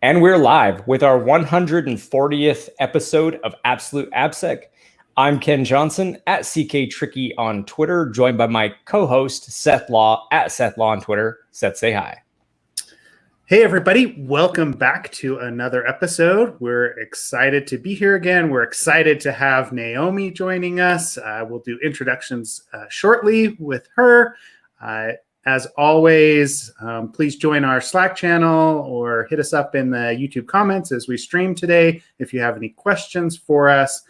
And we're live with our 140th episode of Absolute AppSec. I'm Ken Johnson at CK Tricky on Twitter, joined by my co-host Seth Law at Seth Law on Twitter. Seth, say hi. Hey everybody, welcome back to another episode. We're excited to be here again. We're excited to have Naomi joining us. We'll do introductions shortly with her. As always, please join our Slack channel or hit us up in the YouTube comments as we stream today if you have any questions for us.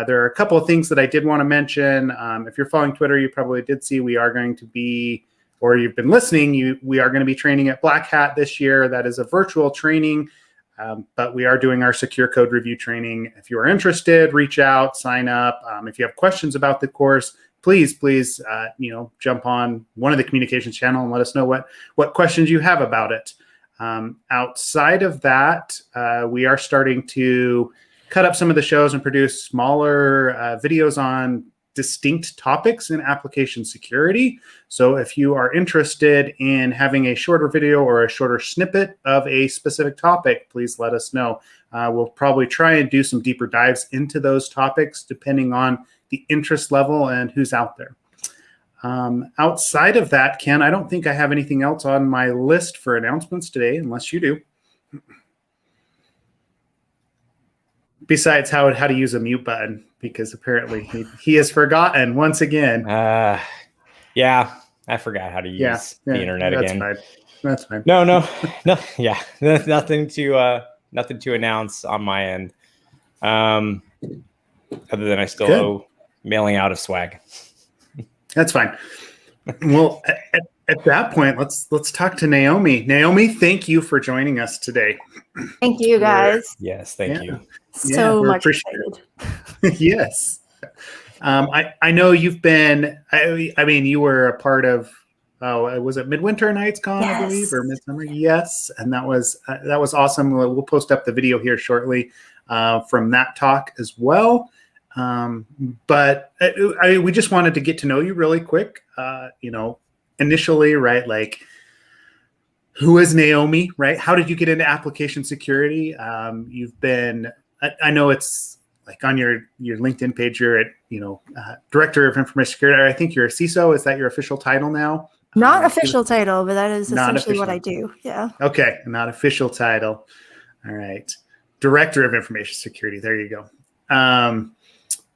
There are a couple of things that I did want to mention. If you're following Twitter, you probably did see we are going to be, or you've been listening, we are going to be training at Black Hat this year. That is a virtual training, but we are doing our secure code review training. If you are interested, reach out, sign up. If you have questions about the course, please, jump on one of the communications channel and let us know what questions you have about it. Outside of that, we are starting to cut up some of the shows and produce smaller videos on distinct topics in application security. So if you are interested in having a shorter video or a shorter snippet of a specific topic, please let us know. We'll probably try and do some deeper dives into those topics depending on the interest level and who's out there. Outside of that, Ken, I don't think I have anything else on my list for announcements today, unless you do. Besides how to use a mute button, because apparently he has forgotten once again. Yeah, I forgot how to use the internet again. That's fine. No. Yeah, nothing to announce on my end. Other than I still owe mailing out of swag. That's fine. Well, at that point, let's talk to Naomi. Naomi, thank you for joining us today. Thank you, guys. Yes, thank you. So much excited. Yes. I know you've been, I mean, you were a part of, was it Midwinter Nights Con, Yes. I believe, or Midsummer? Yes. And that was awesome. We'll post up the video here shortly from that talk as well. But we just wanted to get to know you really quick. Initially, right? Like, who is Naomi, right? How did you get into application security? You've been, I know it's like on your LinkedIn page, you're at, Director of Information Security. I think you're a CISO. Is that your official title now? Not official title, but that is essentially what I do. Yeah. Okay. Not official title. All right. Director of Information Security. There you go.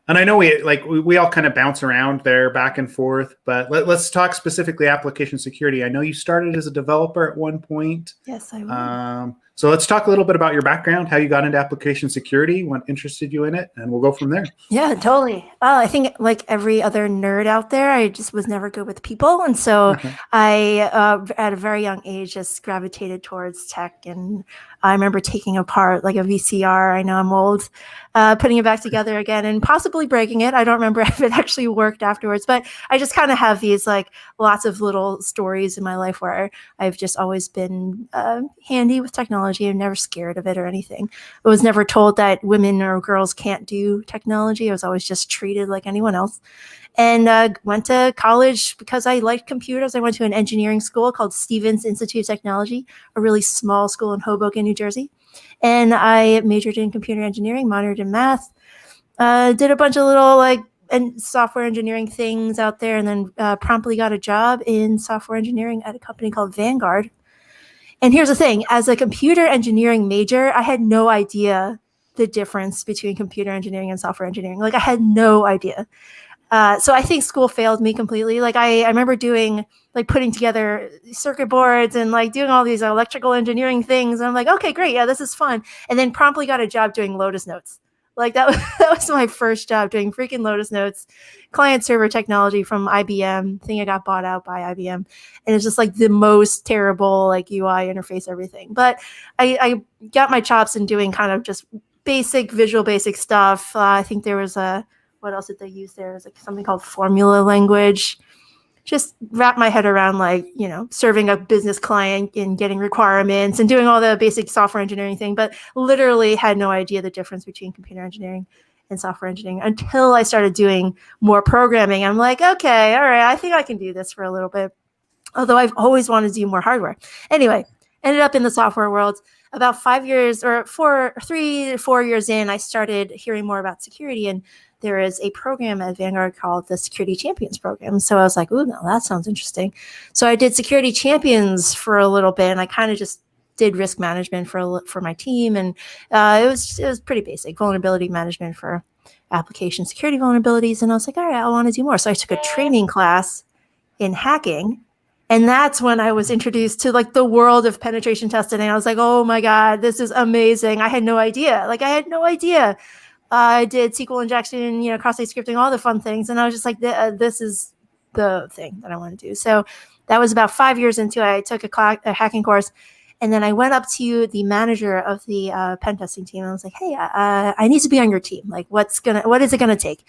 And I know we all kind of bounce around there back and forth, but let's talk specifically application security. I know you started as a developer at one point. Yes, I will. So let's talk a little bit about your background, how you got into application security, what interested you in it, and we'll go from there. Yeah, totally. I think like every other nerd out there, I just was never good with people. And so I, at a very young age, just gravitated towards tech. And I remember taking apart like a VCR. I know I'm old, putting it back together again and possibly breaking it. I don't remember if it actually worked afterwards, but I just kind of have these like lots of little stories in my life where I've just always been handy with technology. I'm never scared of it or anything. I was never told that women or girls can't do technology. I was always just treated like anyone else. And went to college because I liked computers. I went to an engineering school called Stevens Institute of Technology, a really small school in Hoboken, New Jersey. And I majored in computer engineering, minored in math, did a bunch of little and software engineering things out there, and then promptly got a job in software engineering at a company called Vanguard. And here's the thing, as a computer engineering major, I had no idea the difference between computer engineering and software engineering. Like I had no idea. So I think school failed me completely. Like I remember putting together circuit boards and like doing all these electrical engineering things. And I'm like, okay, great. Yeah, this is fun. And then promptly got a job doing Lotus Notes. Like that was my first job, doing freaking Lotus Notes, client server technology from IBM. I think I got bought out by IBM. And it's just like the most terrible like UI interface, everything. But I got my chops in doing kind of just basic Visual Basic stuff. I think there was what else did they use there? It was like something called formula language. Just wrap my head around serving a business client and getting requirements and doing all the basic software engineering thing, but literally had no idea the difference between computer engineering and software engineering until I started doing more programming. I'm like, okay, all right, I think I can do this for a little bit. Although I've always wanted to do more hardware. Anyway, ended up in the software world. about 5 years or 3 to 4 years in, I started hearing more about security, and there is a program at Vanguard called the Security Champions Program. So I was like, ooh, no, that sounds interesting. So I did Security Champions for a little bit, and I kind of just did risk management for my team, and it was pretty basic vulnerability management for application security vulnerabilities. And I was like, all right, I want to do more. So I took a training class in hacking, and that's when I was introduced to like the world of penetration testing. And I was like, oh my God, this is amazing. I had no idea. I did SQL injection, cross-site scripting, all the fun things. And I was just like, this is the thing that I want to do. So that was about 5 years into it. I took a hacking course. And then I went up to the manager of the pen testing team. And I was like, hey, I need to be on your team. Like, what is it going to take?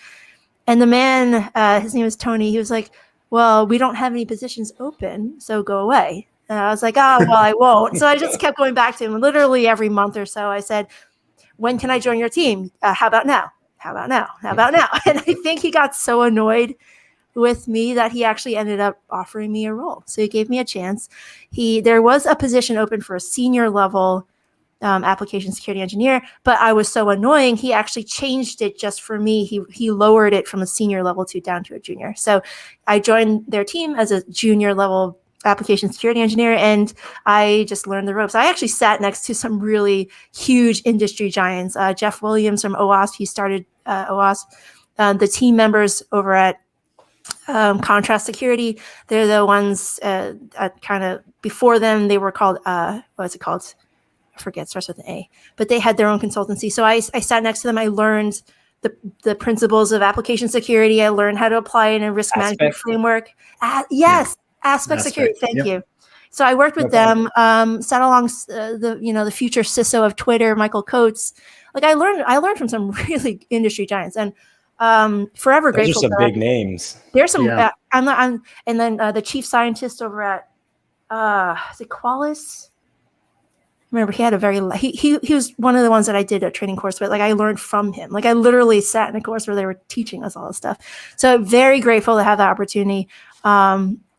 And the man, his name is Tony. He was like, well, we don't have any positions open, so go away. And I was like, oh, well, I won't. So I just kept going back to him. Literally every month or so, I said, when can I join your team? How about now? How about now? How about now? And I think he got so annoyed with me that he actually ended up offering me a role. So he gave me a chance. There was a position open for a senior level application security engineer, but I was so annoying, he actually changed it just for me. He lowered it from a senior level down to a junior. So I joined their team as a junior level application security engineer, and I just learned the ropes. I actually sat next to some really huge industry giants. Jeff Williams from OWASP, he started OWASP. The team members over at Contrast Security, they're the ones kind of before them, they were called, what's it called? I forget, it starts with an A, but they had their own consultancy. So I sat next to them. I learned the principles of application security. I learned how to apply it in a risk management framework. Yes. AppSec security. Thank you. So I worked with them, sat along the future CISO of Twitter, Michael Coates. Like I learned from some really industry giants, and forever Those grateful. Those are some big names. There's some, and then the chief scientist over at is it Qualys? Remember, he had he was one of the ones that I did a training course with. Like I learned from him. Like I literally sat in a course where they were teaching us all this stuff. So very grateful to have the opportunity.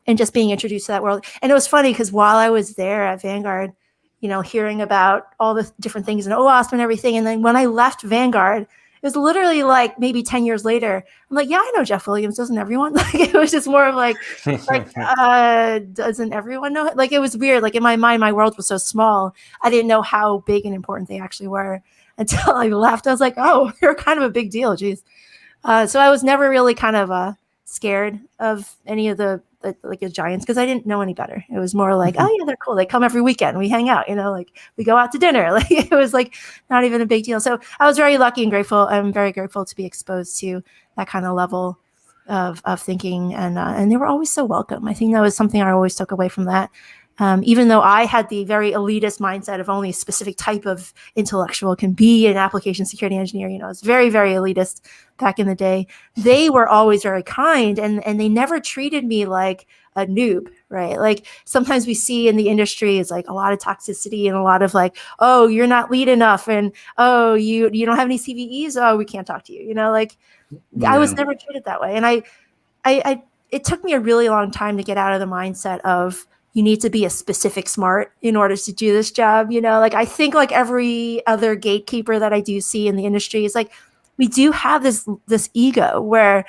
And just being introduced to that world. And it was funny because while I was there at Vanguard, hearing about all the different things in OWASP and everything. And then when I left Vanguard, it was literally like maybe 10 years later. I'm like, yeah, I know Jeff Williams. Doesn't everyone? Like, it was just more of like doesn't everyone know? Like, it was weird. Like in my mind, my world was so small. I didn't know how big and important they actually were until I left. I was like, oh, they're kind of a big deal. Geez. So I was never really kind of scared of any of the giants because I didn't know any better. It was more like, oh yeah, they're cool. They come every weekend. We hang out, like we go out to dinner. Like it was like not even a big deal. So I was very lucky and grateful. I'm very grateful to be exposed to that kind of level of thinking, and they were always so welcome. I think that was something I always took away from that. Even though I had the very elitist mindset of only a specific type of intellectual can be an application security engineer, it's very, very elitist back in the day. They were always very kind, and they never treated me like a noob, right? Like sometimes we see in the industry is like a lot of toxicity and a lot of like, oh, you're not lead enough, and oh, you don't have any CVEs, oh, we can't talk to you. I was never treated that way, and I it took me a really long time to get out of the mindset of you need to be a specific smart in order to do this job. Like I think like every other gatekeeper that I do see in the industry is like, we do have this ego where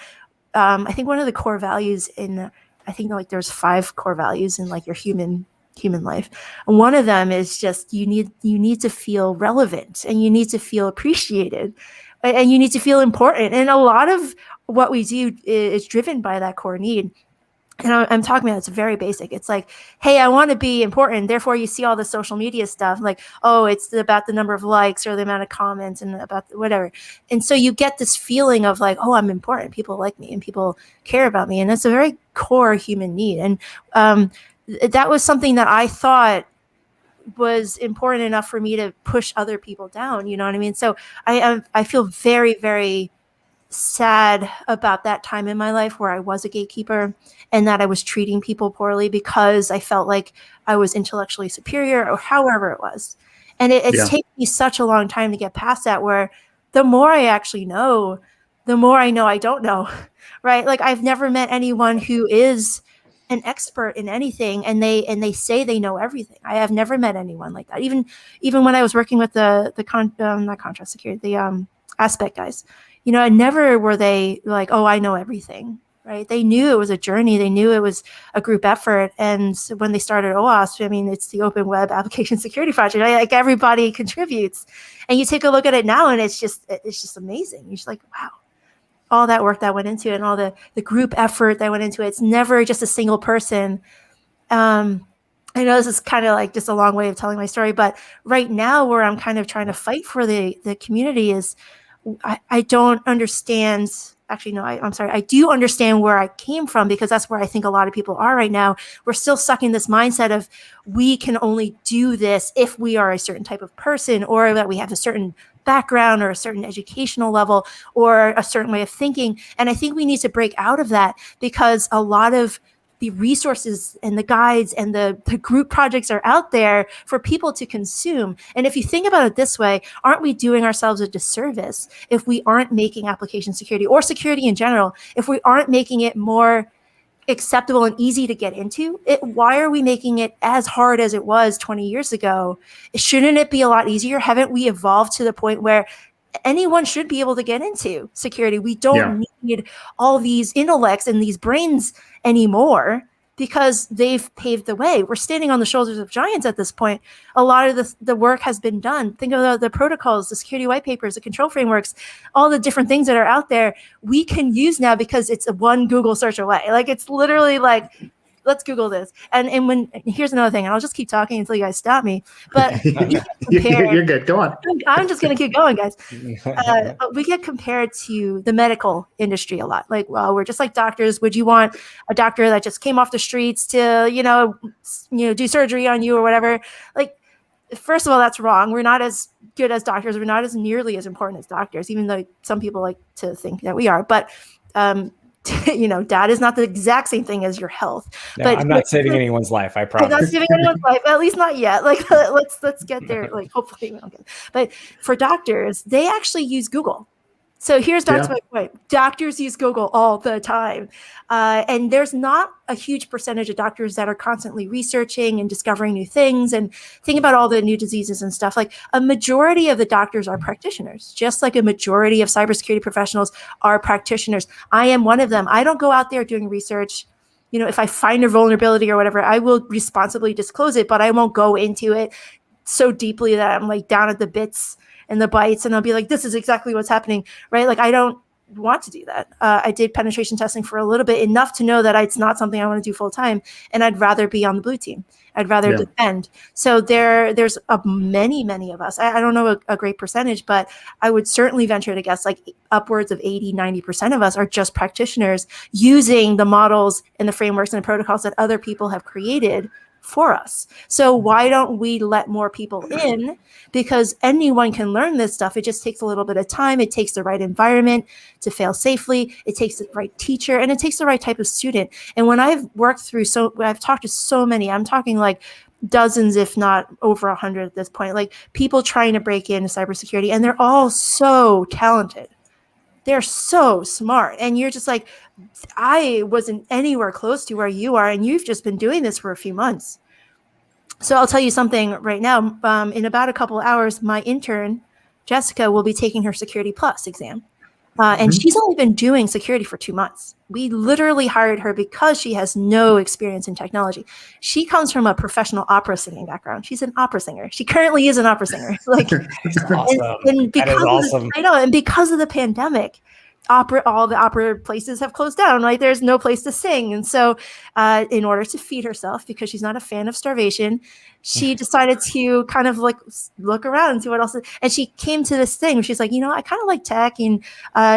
I think one of the core values I think like there's 5 core values in like your human life. And one of them is just, you need to feel relevant, and you need to feel appreciated, and you need to feel important. And a lot of what we do is driven by that core need. And I'm talking about, it's very basic. It's like, hey, I want to be important. Therefore, you see all the social media stuff like, oh, it's about the number of likes or the amount of comments and about whatever. And so you get this feeling of like, oh, I'm important. People like me and people care about me. And that's a very core human need. And that was something that I thought was important enough for me to push other people down. You know what I mean? So I feel very, very sad about that time in my life where I was a gatekeeper and that I was treating people poorly because I felt like I was intellectually superior or however it was. And it's taken me such a long time to get past that, where the more I actually know, the more I know I don't know, right? Like I've never met anyone who is an expert in anything, and they say they know everything. I have never met anyone like that. Even when I was working with not contract security, the AppSec guys, never were they like, oh, I know everything. Right? They knew it was a journey. They knew it was a group effort. And when they started OWASP, I mean, it's the Open Web Application Security Project. Right? Like everybody contributes, and you take a look at it now, and it's just amazing. You're just like, wow, all that work that went into it, and all the group effort that went into it. It's never just a single person. I know this is kind of like just a long way of telling my story, but right now where I'm kind of trying to fight for the community is I don't understand. Actually, no, I'm sorry. I do understand where I came from, because that's where I think a lot of people are right now. We're still stuck in this mindset of we can only do this if we are a certain type of person, or that we have a certain background or a certain educational level or a certain way of thinking. And I think we need to break out of that, because a lot of the resources and the guides and the group projects are out there for people to consume. And if you think about it this way, aren't we doing ourselves a disservice if we aren't making application security or security in general, if we aren't making it more acceptable and easy to get into it? Why are we making it as hard as it was 20 years ago? Shouldn't it be a lot easier? Haven't we evolved to the point where anyone should be able to get into security? We don't need all these intellects and these brains anymore, because they've paved the way. We're standing on the shoulders of giants at this point. A lot of the work has been done. Think of the protocols, the security white papers, the control frameworks, all the different things that are out there we can use now, because it's a one Google search away. Like, it's literally like, let's Google this. And here's another thing, and I'll just keep talking until you guys stop me. But you're good. Go on. I'm just going to keep going, guys. We get compared to the medical industry a lot. Like, well, we're just like doctors. Would you want a doctor that just came off the streets to, do surgery on you or whatever? Like, first of all, that's wrong. We're not as good as doctors. We're not as nearly as important as doctors, even though some people like to think that we are. But that is not the exact same thing as your health. No, but I'm not saving anyone's life, I promise. I'm not saving anyone's life, at least not yet. Like, let's get there. Like, hopefully, okay. But for doctors, they actually use Google. So here's back to my point. Doctors use Google all the time. And there's not a huge percentage of doctors that are constantly researching and discovering new things and think about all the new diseases and stuff. Like, a majority of the doctors are practitioners, just like a majority of cybersecurity professionals are practitioners. I am one of them. I don't go out there doing research. If I find a vulnerability or whatever, I will responsibly disclose it, but I won't go into it so deeply that I'm like down at the bits and the bytes, and I'll be like, this is exactly what's happening, right? Like, I don't want to do that. I did penetration testing for a little bit, enough to know that it's not something I want to do full time, and I'd rather be on the blue team. I'd rather defend. So there's many of us. I don't know a great percentage, but I would certainly venture to guess like upwards of 80-90% of us are just practitioners using the models and the frameworks and the protocols that other people have created for us. So why don't we let more people in? Because anyone can learn this stuff. It just takes a little bit of time. It takes the right environment to fail safely. It takes the right teacher, and it takes the right type of student. And when I've worked through, I've talked to so many, I'm talking like dozens, if not over 100 at this point, like people trying to break into cybersecurity, and they're all so talented. They're so smart. And you're just like, I wasn't anywhere close to where you are, and you've just been doing this for a few months. So I'll tell you something right now. In about a couple of hours, my intern, Jessica, will be taking her Security Plus exam. And she's only been doing security for 2 months. We literally hired her because she has no experience in technology. She comes from a professional opera singing background. She's an opera singer. She currently is an opera singer. Like, awesome. And because that is awesome. I know, and because of the pandemic, all the opera places have closed down. Like, there's no place to sing. And so in order to feed herself, because she's not a fan of starvation, she decided to kind of like look around and see what else. And she came to this thing where she's like, I kind of like tech. And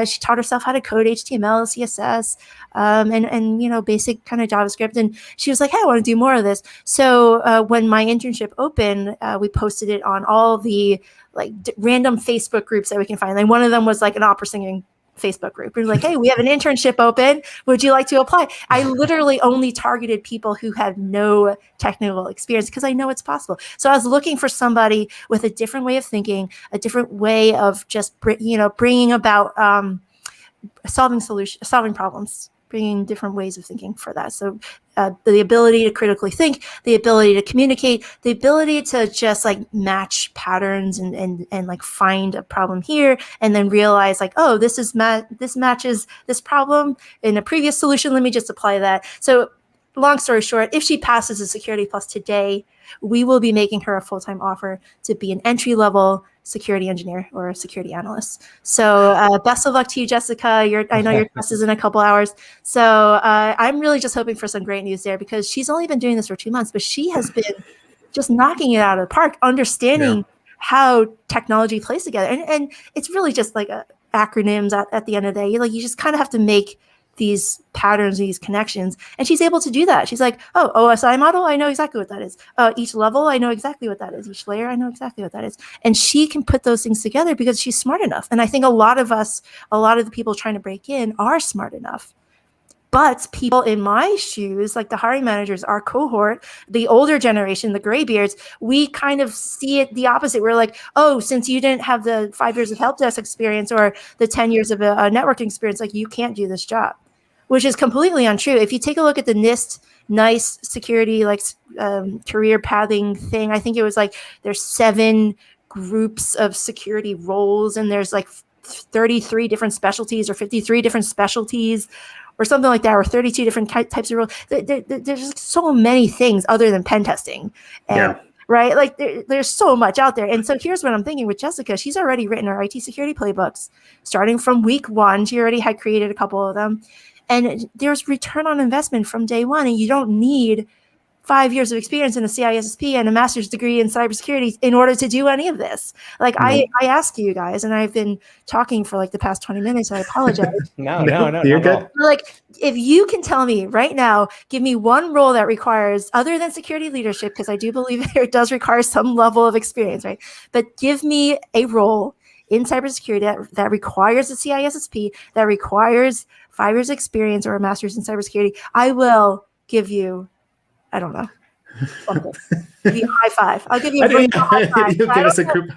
she taught herself how to code HTML, CSS, and basic kind of JavaScript. And she was like, hey, I want to do more of this. So when my internship opened, we posted it on all the like random Facebook groups that we can find. And one of them was like an opera singing Facebook group. We're like, hey, we have an internship open. Would you like to apply? I literally only targeted people who had no technical experience because I know it's possible. So I was looking for somebody with a different way of thinking, a different way of just, bringing about solving problems bringing different ways of thinking for that. So the ability to critically think, the ability to communicate, the ability to just like match patterns and like find a problem here and then realize like, oh, this matches this problem in a previous solution. Let me just apply that. So long story short, if she passes a Security Plus today, we will be making her a full-time offer to be an entry-level security engineer or a security analyst. So best of luck to you, Jessica. I know your test is in a couple hours. So I'm really just hoping for some great news there, because she's only been doing this for 2 months, but she has been just knocking it out of the park, understanding how technology plays together. And it's really just like acronyms at the end of the day. Like, you just kind of have to make these patterns, these connections, and she's able to do that. She's like, oh, OSI model, I know exactly what that is. Each level, I know exactly what that is. Each layer, I know exactly what that is. And she can put those things together because she's smart enough. And I think a lot of the people trying to break in are smart enough. But people in my shoes, like the hiring managers, our cohort, the older generation, the graybeards, we kind of see it the opposite. We're like, oh, since you didn't have the 5 years of help desk experience or the 10 years of a networking experience, like, you can't do this job, which is completely untrue. If you take a look at the NIST NICE security career pathing thing, I think it was like there's 7 groups of security roles, and there's like 33 different specialties or 53 different specialties or something like that, or 32 different types of roles. There's just so many things other than pen testing. And, right? Like there's so much out there. And so here's what I'm thinking with Jessica. She's already written her IT security playbooks. Starting from week 1, she already had created a couple of them. And there's return on investment from day one. And you don't need 5 years of experience in a CISSP and a master's degree in cybersecurity in order to do any of this. Like, I ask you guys, and I've been talking for like the past 20 minutes. I apologize. No, you're good. Like, if you can tell me right now, give me one role that requires, other than security leadership, because I do believe it does require some level of experience, right? But give me a role in cybersecurity that requires a CISSP, that requires 5 years experience or a master's in cybersecurity. I will give you, I don't know, something. Give you a high five. I'll give you a virtual high five. You'll give us a group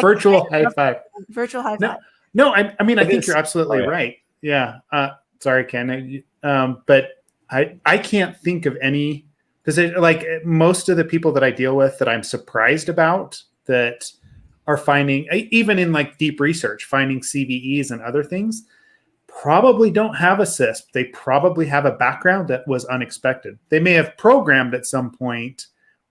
virtual high five. Virtual high five. No, I mean, I think you're absolutely right. Yeah. Sorry, Ken. But I can't think of any, because like most of the people that I deal with that I'm surprised about that are finding, even in like deep research, finding CVEs and other things, probably don't have a CISP. They probably have a background that was unexpected. They may have programmed at some point,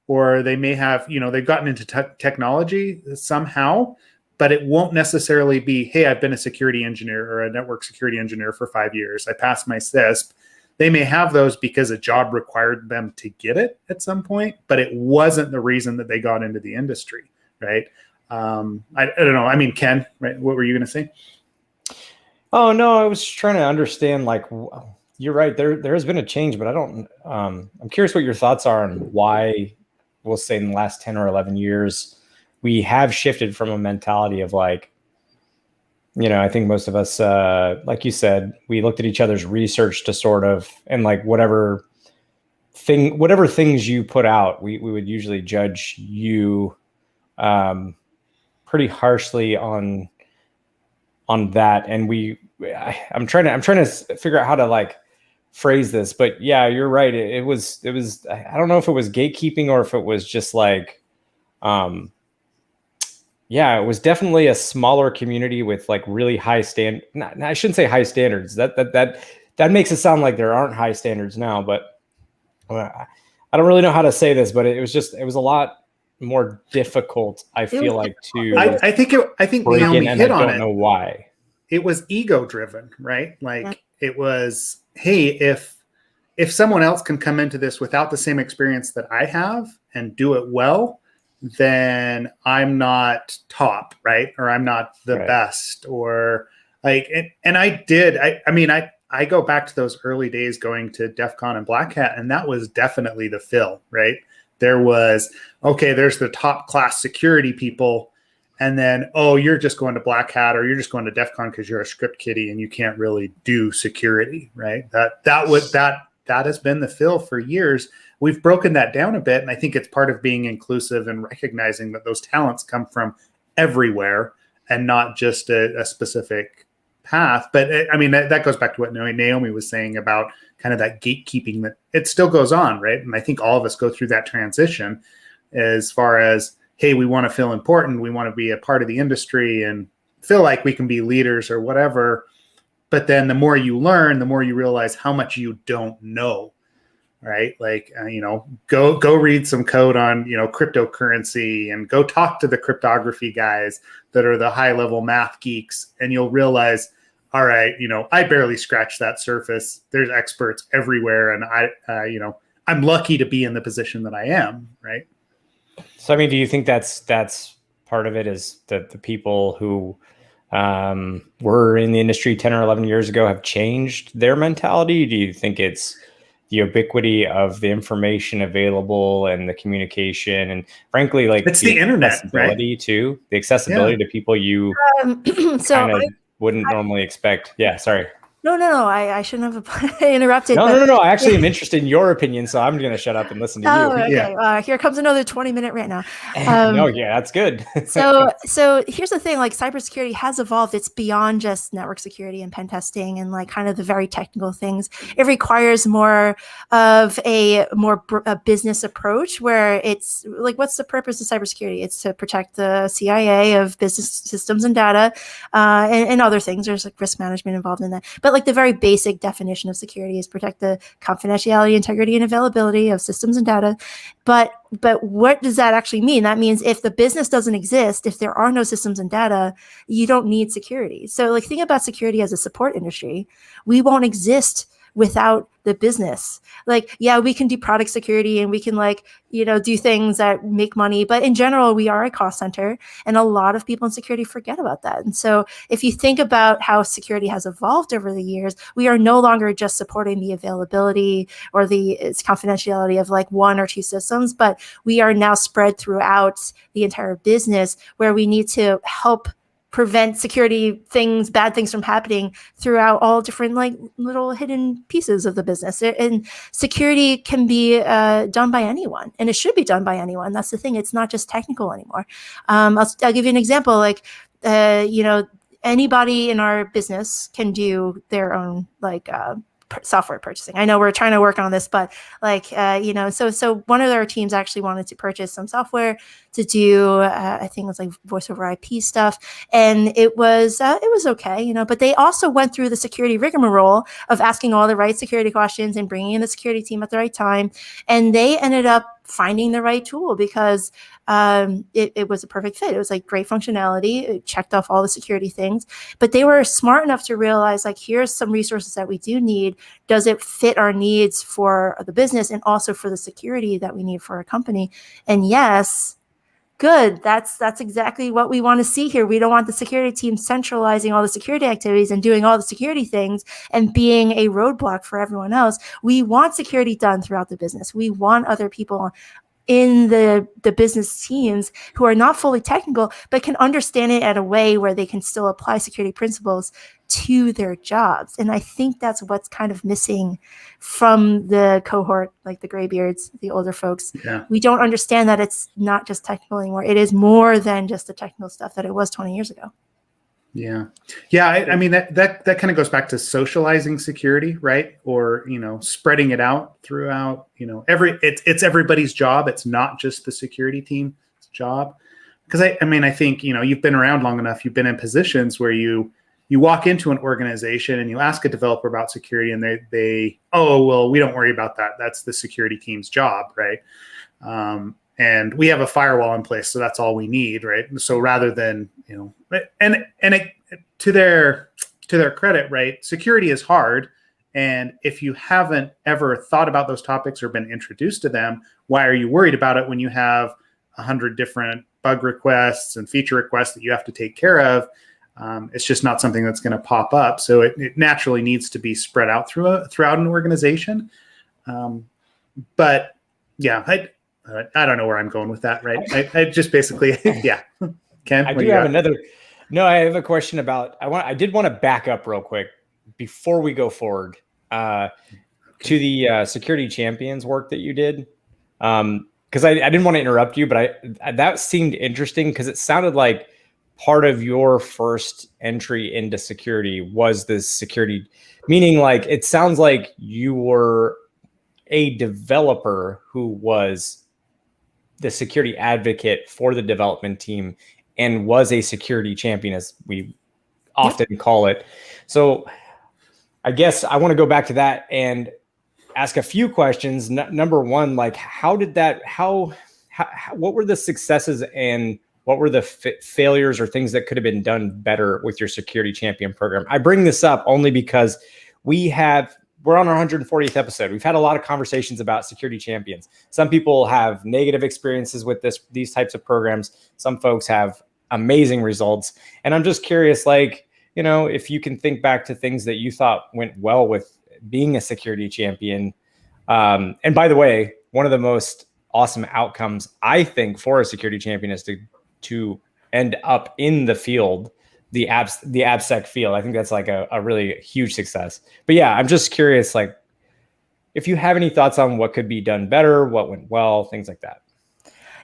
or they may have, they've gotten into technology somehow, but it won't necessarily be, hey, I've been a security engineer or a network security engineer for 5 years. I passed my CISP. They may have those because a job required them to get it at some point, but it wasn't the reason that they got into the industry, right? I don't know. I mean, Ken, right? What were you going to say? Oh, no, I was trying to understand, like, you're right. There has been a change, but I don't, I'm curious what your thoughts are on why, we'll say in the last 10 or 11 years, we have shifted from a mentality of like, I think most of us, like you said, we looked at each other's research to sort of, and like whatever things you put out, we would usually judge you pretty harshly on that. And I'm trying to figure out how to like phrase this, but yeah, you're right. It was, I don't know if it was gatekeeping or if it was just like, yeah, it was definitely a smaller community with like really high I shouldn't say high standards. That makes it sound like there aren't high standards now, but I don't really know how to say this, but it was a lot more difficult, I feel like, to I think Naomi hit on it. I don't know why. It was ego driven, right? Like it was, hey, if someone else can come into this without the same experience that I have and do it well, then I'm not top, right? Or I'm not the best, or like, and I go back to those early days going to DEF CON and Black Hat, and that was definitely the fill, right? There was, there's the top class security people, and then, you're just going to Black Hat or you're just going to DEF CON because you're a script kiddie and you can't really do security, right? That has been the fill for years. We've broken that down a bit, and I think it's part of being inclusive and recognizing that those talents come from everywhere and not just a specific path. But I mean, that goes back to what Naomi was saying about kind of that gatekeeping, that it still goes on, right? And I think all of us go through that transition as far as, hey, we want to feel important, we want to be a part of the industry and feel like we can be leaders or whatever. But then the more you learn, the more you realize how much you don't know, right? Like, go read some code on, cryptocurrency, and go talk to the cryptography guys that are the high level math geeks. And you'll realize, all right, I barely scratched that surface. There's experts everywhere. And I'm lucky to be in the position that I am, right? So, I mean, do you think that's part of it, is that the people who were in the industry 10 or 11 years ago have changed their mentality? Do you think it's the ubiquity of the information available and the communication, and frankly, like it's the internet, accessibility, right? too, the accessibility to people you so kind of wouldn't normally expect. Yeah, sorry. No, I shouldn't have interrupted. No. I actually am interested in your opinion, so I'm going to shut up and listen to you. Okay. Yeah. Here comes another 20-minute rant now. No, yeah, that's good. So here's the thing: like, cybersecurity has evolved. It's beyond just network security and pen testing and like kind of the very technical things. It requires more of a business approach, where it's like, what's the purpose of cybersecurity? It's to protect the CIA of business systems and data, and other things. There's like risk management involved in that, but like the very basic definition of security is protect the confidentiality, integrity, and availability of systems and data. But what does that actually mean? That means if the business doesn't exist, if there are no systems and data, you don't need security. So like, think about security as a support industry. We won't exist without the business. Like, yeah, we can do product security and we can do things that make money, but in general, we are a cost center, and a lot of people in security forget about that. And so if you think about how security has evolved over the years, we are no longer just supporting the availability or its confidentiality of like one or two systems, but we are now spread throughout the entire business, where we need to help prevent bad things from happening throughout all different like little hidden pieces of the business. And security can be done by anyone, and it should be done by anyone. That's the thing. It's not just technical anymore. I'll give you an example. Like, anybody in our business can do their own software purchasing. I know we're trying to work on this, but so one of our teams actually wanted to purchase some software to do, I think it was like voice over IP stuff. And it was okay, but they also went through the security rigmarole of asking all the right security questions and bringing in the security team at the right time. And they ended up finding the right tool because it was a perfect fit. It was like great functionality. It checked off all the security things, but they were smart enough to realize, like, here's some resources that we do need. Does it fit our needs for the business and also for the security that we need for our company? And yes, good. That's exactly what we want to see here. We don't want the security team centralizing all the security activities and doing all the security things and being a roadblock for everyone else. We want security done throughout the business. We want other people in the business teams who are not fully technical, but can understand it at a way where they can still apply security principles to their jobs. And I think that's what's kind of missing from the cohort, like the graybeards, the older folks. Yeah. We don't understand that it's not just technical anymore. It is more than just the technical stuff that it was 20 years ago. Yeah. I mean, that kind of goes back to socializing security, right? Or, spreading it out throughout, it's everybody's job. It's not just the security team's job. Because I think, you've been around long enough. You've been in positions where you walk into an organization and you ask a developer about security, and they we don't worry about that. That's the security team's job, right? And we have a firewall in place, so that's all we need, right? So rather than, to their credit, right, security is hard. And if you haven't ever thought about those topics or been introduced to them, why are you worried about it when you have 100 different bug requests and feature requests that you have to take care of? It's just not something that's going to pop up. So it naturally needs to be spread out throughout an organization. But yeah, I don't know where I'm going with that, right? I just basically, yeah. Ken, I do have another. No, I have a question about. I did want to back up real quick before we go forward to the security champions work that you did, because I didn't want to interrupt you, but that seemed interesting because it sounded like part of your first entry into security was the security, meaning like it sounds like you were a developer who was the security advocate for the development team and was a security champion, as we often call it. So I guess I want to go back to that and ask a few questions. Number one, like how did that, what were the successes and what were the failures or things that could have been done better with your security champion program? I bring this up only because we're on our 140th episode. We've had a lot of conversations about security champions. Some people have negative experiences with these types of programs. Some folks have amazing results. And I'm just curious, like, if you can think back to things that you thought went well with being a security champion. And by the way, one of the most awesome outcomes, I think, for a security champion is to end up in the field, the AppSec field. I think that's like a really huge success. But yeah, I'm just curious, like, if you have any thoughts on what could be done better, what went well, things like that.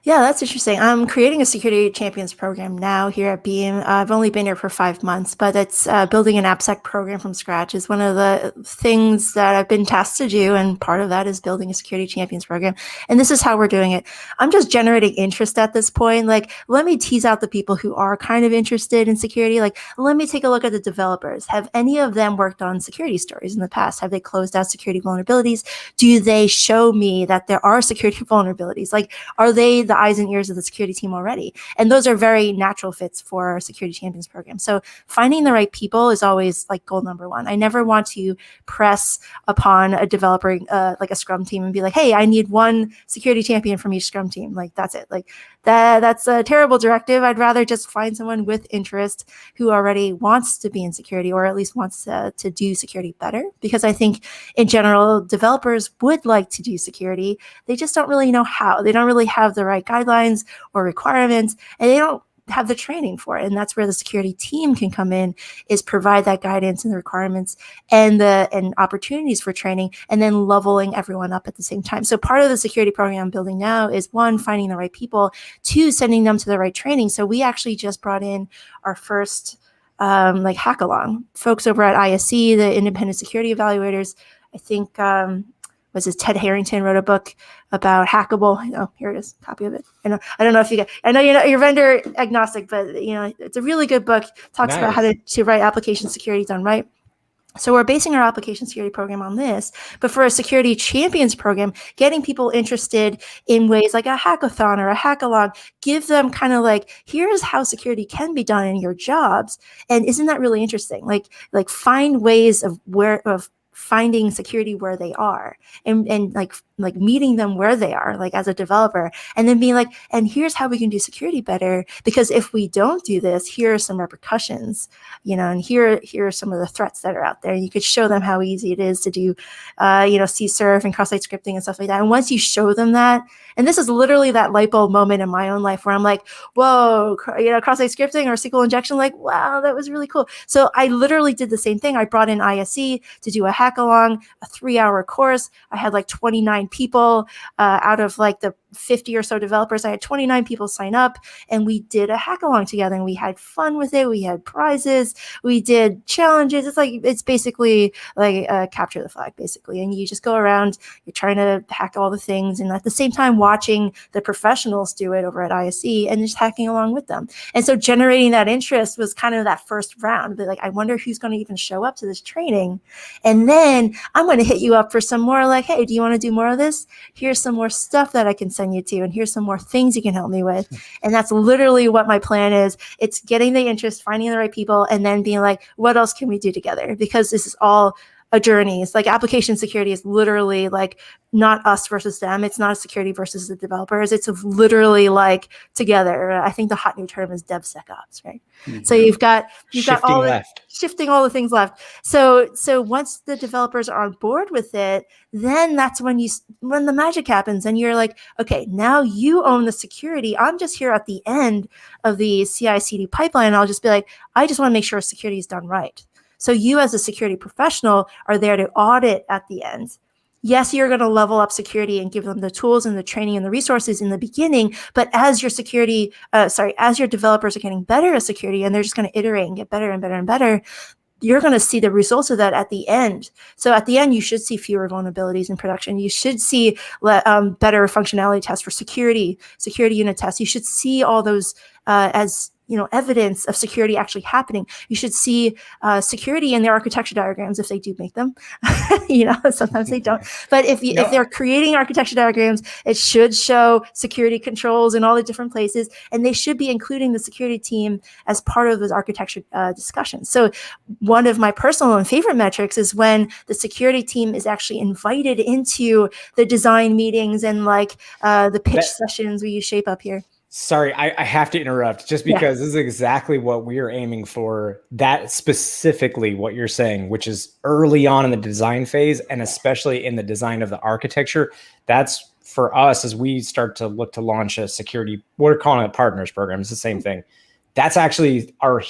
Yeah, that's interesting. I'm creating a security champions program now here at Beam. I've only been here for 5 months, but it's building an AppSec program from scratch is one of the things that I've been tasked to do. And part of that is building a security champions program. And this is how we're doing it. I'm just generating interest at this point. Like, let me tease out the people who are kind of interested in security. Like, let me take a look at the developers. Have any of them worked on security stories in the past? Have they closed out security vulnerabilities? Do they show me that there are security vulnerabilities? Like, are they the eyes and ears of the security team already? And those are very natural fits for our security champions program. So finding the right people is always like goal number one. I never want to press upon a developer, like a Scrum team, and be like, hey, I need one security champion from each Scrum team. Like, that's it. Like that's a terrible directive. I'd rather just find someone with interest who already wants to be in security, or at least wants to do security better. Because I think in general, developers would like to do security. They just don't really know how. They don't really have the right guidelines or requirements, and they don't have the training for it. And that's where the security team can come in, is provide that guidance and the requirements and opportunities for training, and then leveling everyone up at the same time. So part of the security program I'm building now is, one, finding the right people, two, sending them to the right training. So we actually just brought in our first hack-along. Folks over at ISC, the independent security evaluators, I think was this Ted Harrington wrote a book about hackable. Oh, here it is, copy of it. I don't know if you get. I know you're vendor agnostic, but it's a really good book. Talks about how to write application security done right. So we're basing our application security program on this, but for a security champions program, getting people interested in ways like a hackathon or a hack-along, give them kind of like, here's how security can be done in your jobs. And isn't that really interesting? Like find ways of finding security where they are, and like meeting them where they are, like as a developer, and then being like, and here's how we can do security better, because if we don't do this, here are some repercussions, and here are some of the threats that are out there. You could show them how easy it is to do, CSRF and cross-site scripting and stuff like that. And once you show them that, and this is literally that light bulb moment in my own life where I'm like, whoa, cross-site scripting or SQL injection, like, wow, that was really cool. So I literally did the same thing. I brought in ISC to do a hack-along, a 3-hour course. I had like 29 people out of like the 50 or so developers. I had 29 people sign up, and we did a hack-along together, and we had fun with it. We had prizes. We did challenges. It's basically like capture the flag, basically. And you just go around, you're trying to hack all the things, and at the same time watching the professionals do it over at ISC and just hacking along with them. And so generating that interest was kind of that first round. But like, I wonder who's going to even show up to this training. And then I'm going to hit you up for some more, like, hey, do you want to do more of this? Here's some more stuff that I can send you to, and here's some more things you can help me with. And that's literally what my plan is. It's getting the interest, finding the right people, and then being like, what else can we do together? Because this is all a journey. It's like application security is literally like not us versus them. It's not security versus the developers. It's literally like together. I think the hot new term is DevSecOps, right? Mm-hmm. So you've got shifting all the things left. So once the developers are on board with it, then that's when the magic happens, and you're like, okay, now you own the security. I'm just here at the end of the CI/CD pipeline. I'll just be like, I just want to make sure security is done right. So you as a security professional are there to audit at the end. yes, you're going to level up security and give them the tools and the training and the resources in the beginning. But as your as your developers are getting better at security and they're just going to iterate and get better and better and better, you're going to see the results of that at the end. So at the end, you should see fewer vulnerabilities in production. You should see better functionality tests for security unit tests. You should see all those as evidence of security actually happening. You should see security in their architecture diagrams if they do make them. Sometimes they don't. But if they're creating architecture diagrams, it should show security controls in all the different places, and they should be including the security team as part of those architecture discussions. So one of my personal and favorite metrics is when the security team is actually invited into the design meetings and the pitch sessions. We use Shapeup here. Sorry, I have to interrupt just because this is exactly what we are aiming for. That specifically what you're saying, which is early on in the design phase and especially in the design of the architecture. That's for us as we start to look to launch a security, we're calling it partners program. It's the same thing. That's actually our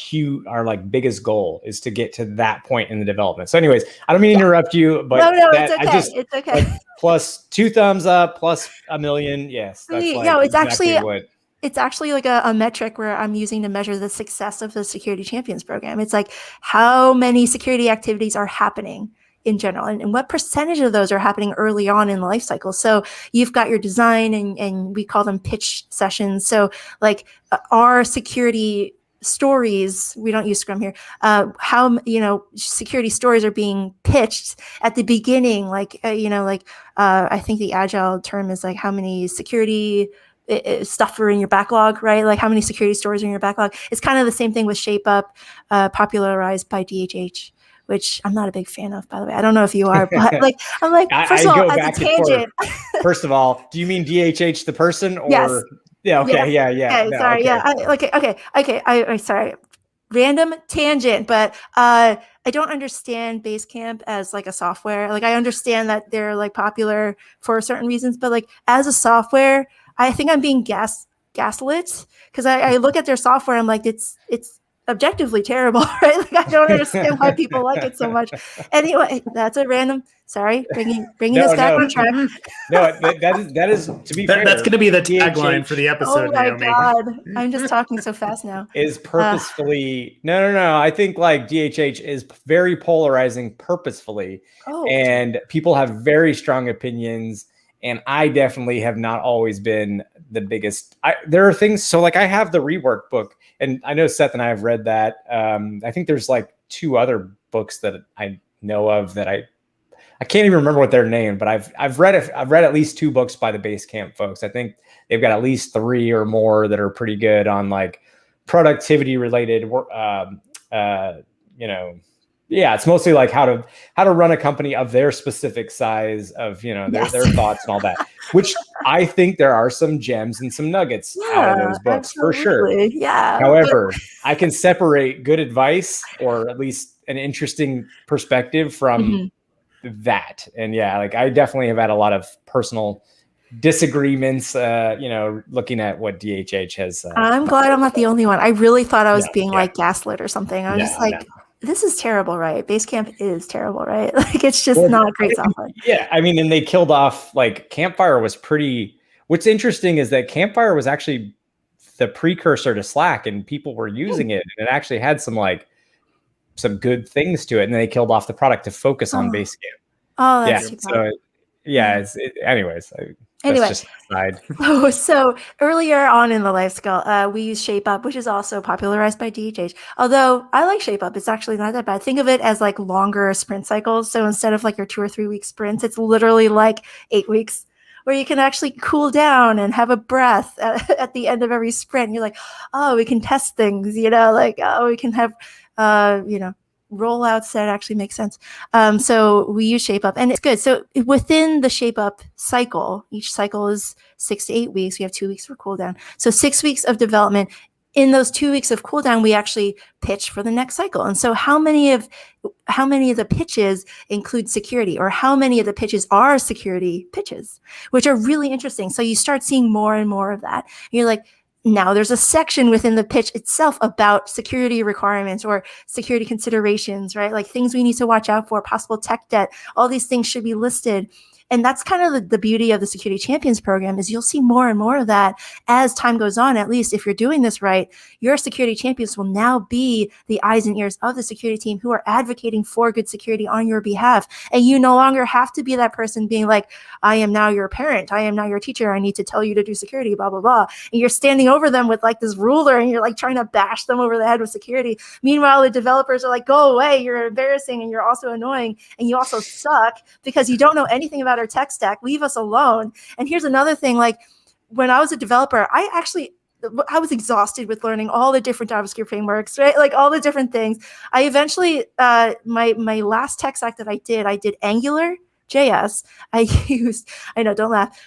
biggest goal is to get to that point in the development. So anyways, I don't mean to interrupt you, but no, it's okay. It's okay. Plus 2 thumbs up, plus a million. Yes. That's it's actually like a metric where I'm using to measure the success of the Security Champions program. It's like how many security activities are happening in general and what percentage of those are happening early on in the life cycle. So you've got your design and we call them pitch sessions. So our security stories, we don't use Scrum here, how security stories are being pitched at the beginning. I think the agile term is how many security stuff are in your backlog, right? Like how many security stories are in your backlog. It's kind of the same thing with Shapeup, popularized by DHH, which I'm not a big fan of, by the way. I don't know if you are, but first of all, as a tangent. First of all, do you mean DHH the person or? Yes. Yeah. Okay. Yeah. Yeah. Okay, sorry. Okay. Okay. I'm sorry. Random tangent, but I don't understand Basecamp as a software. I understand that they're popular for certain reasons, but as a software, I think I'm being gaslit because I look at their software. I'm like, it's objectively terrible, right? I don't understand why people like it so much. Anyway, that's a random. Sorry, bringing this back on track. No, that is to be fair. That's going to be the tagline for the episode. Oh my Naomi. God, I'm just talking so fast now. Is purposefully no. I think DHH is very polarizing purposefully, and people have very strong opinions. And I definitely have not always been the biggest. There are things. So I have the rework book, and I know Seth and I have read that. I think there's 2 other books that I know of that I can't even remember what they're named, but I've read at least 2 books by the Basecamp folks. I think they've got at least 3 or more that are pretty good on productivity related work. Yeah, it's mostly how to run a company of their specific size of, their thoughts and all that, which I think there are some gems and some nuggets out of those books for sure. Yeah. However, I can separate good advice or at least an interesting perspective from that. And I definitely have had a lot of personal disagreements, looking at what DHH has. I'm glad I'm not the only one. I really thought I was being gaslit or something. I was just this is terrible, right? Basecamp is terrible, right? It's just not great software. Yeah. I mean, and they killed off Campfire was pretty. What's interesting is that Campfire was actually the precursor to Slack and people were using it. And it actually had some good things to it. And then they killed off the product to focus on Basecamp. Oh, that's anyways. Anyway, just aside. So earlier on in the life cycle, we use Shapeup, which is also popularized by DHH. Although I like Shapeup, it's actually not that bad. Think of it as longer sprint cycles. So instead of your 2 or 3 week sprints, it's literally 8 weeks where you can actually cool down and have a breath at the end of every sprint. You're we can test things, we can have, rollouts that actually make sense. So we use Shapeup and it's good. So within the Shapeup cycle, each cycle is 6 to 8 weeks. We have 2 weeks for cooldown. So 6 weeks of development. In those 2 weeks of cooldown, we actually pitch for the next cycle. And so how many of the pitches include security, or how many of the pitches are security pitches, which are really interesting. So you start seeing more and more of that. You're now there's a section within the pitch itself about security requirements or security considerations, right? Things we need to watch out for, possible tech debt, all these things should be listed. And that's kind of the beauty of the Security Champions program, is you'll see more and more of that as time goes on. At least if you're doing this right, your security champions will now be the eyes and ears of the security team who are advocating for good security on your behalf. And you no longer have to be that person being like, I am now your parent, I am now your teacher, I need to tell you to do security, blah, blah, blah. And you're standing over them with like this ruler and you're like trying to bash them over the head with security. Meanwhile, the developers are like, go away, you're embarrassing and you're also annoying and you also suck because you don't know anything about our tech stack. Leave us alone. And here's another thing, like when I was a developer, I was exhausted with learning all the different JavaScript frameworks, right? Like all the different things. I eventually, my last tech stack that I did Angular JS. I used, I know, don't laugh,